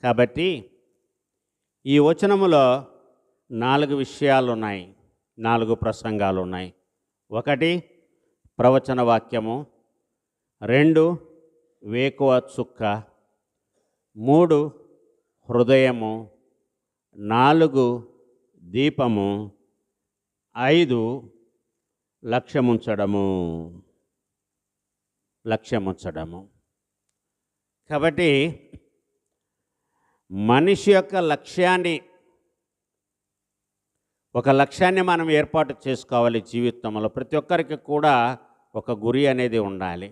కాబట్టి ఈ వచనములో 4 విషయాలు ఉన్నాయి, 4 ప్రసంగాలు ఉన్నాయి. 1 ప్రవచన వాక్యము, 2 వేకువ చుక్క, 3 హృదయము, 4 దీపము, 5 లక్ష్యముంచడము. కాబట్టి మనిషి యొక్క ఒక లక్ష్యాన్ని మనం ఏర్పాటు చేసుకోవాలి. జీవితంలో ప్రతి ఒక్కరికి కూడా ఒక గురి అనేది ఉండాలి.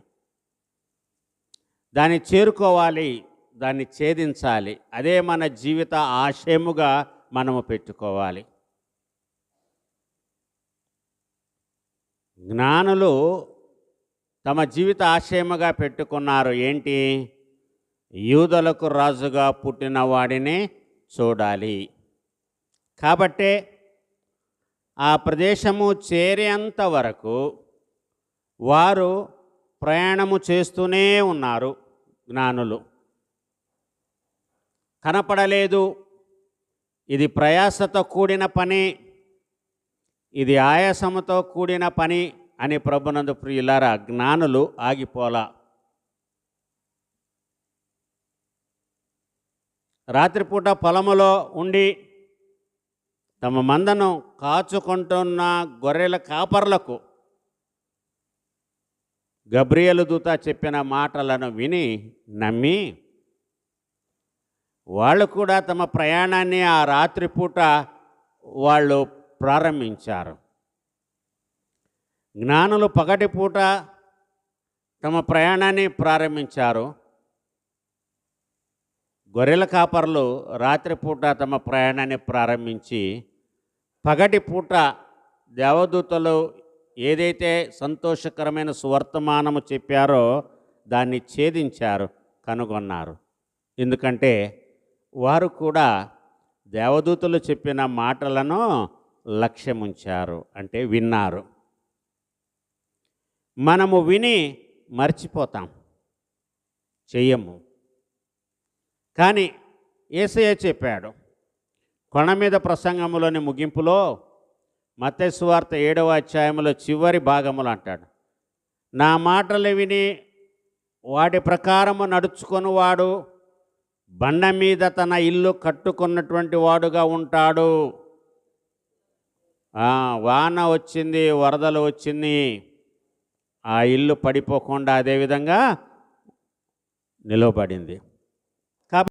దాన్ని చేరుకోవాలి, దాన్ని ఛేదించాలి. అదే మన జీవిత ఆశయముగా మనము పెట్టుకోవాలి. జ్ఞానులు తమ జీవిత ఆశయముగా పెట్టుకున్నారు. ఏంటి? యూదులకు రాజుగా పుట్టిన వాడిని చూడాలి. కాబట్టే ఆ ప్రదేశము చేరేంత వరకు వారు ప్రయాణము చేస్తూనే ఉన్నారు. జ్ఞానులు కనపడలేదు, ఇది ప్రయాసతో కూడిన పని, ఇది ఆయాసముతో కూడిన పని అని ప్రభునందు ప్రియులారా జ్ఞానులు ఆగిపోలా. రాత్రిపూట పొలములో ఉండి తమ మందను కాచుకుంటున్న గొర్రెల కాపర్లకు గబ్రియేలు దూత చెప్పిన మాటలను విని నమ్మి వాళ్ళు కూడా తమ ప్రయాణాన్ని ఆ రాత్రిపూట వాళ్ళు ప్రారంభించారు. జ్ఞానులు పగటిపూట తమ ప్రయాణాన్ని ప్రారంభించారు. గొర్రెల కాపర్లు రాత్రిపూట తమ ప్రయాణాన్ని ప్రారంభించి పగటిపూట దేవదూతలు ఏదైతే సంతోషకరమైన సువర్తమానము చెప్పారో దాన్ని ఛేదించారు, కనుగొన్నారు. ఎందుకంటే వారు కూడా దేవదూతలు చెప్పిన మాటలను లక్ష్యముంచారు, అంటే విన్నారు. మనము విని మర్చిపోతాం, చెయ్యము. కానీ యేసయ్య చెప్పాడు కొండ మీద ప్రసంగములోని ముగింపులో, మత్తయి సువార్త 7వ అధ్యాయంలో చివరి భాగములు అంటాడు, నా మాటలు విని వాటి ప్రకారము నడుచుకొని వాడు బండ మీద తన ఇల్లు కట్టుకున్నటువంటి వాడుగా ఉంటాడు. వాన వచ్చింది, వరదలు వచ్చింది, ఆ ఇల్లు పడిపోకుండా అదేవిధంగా నిలవబడింది.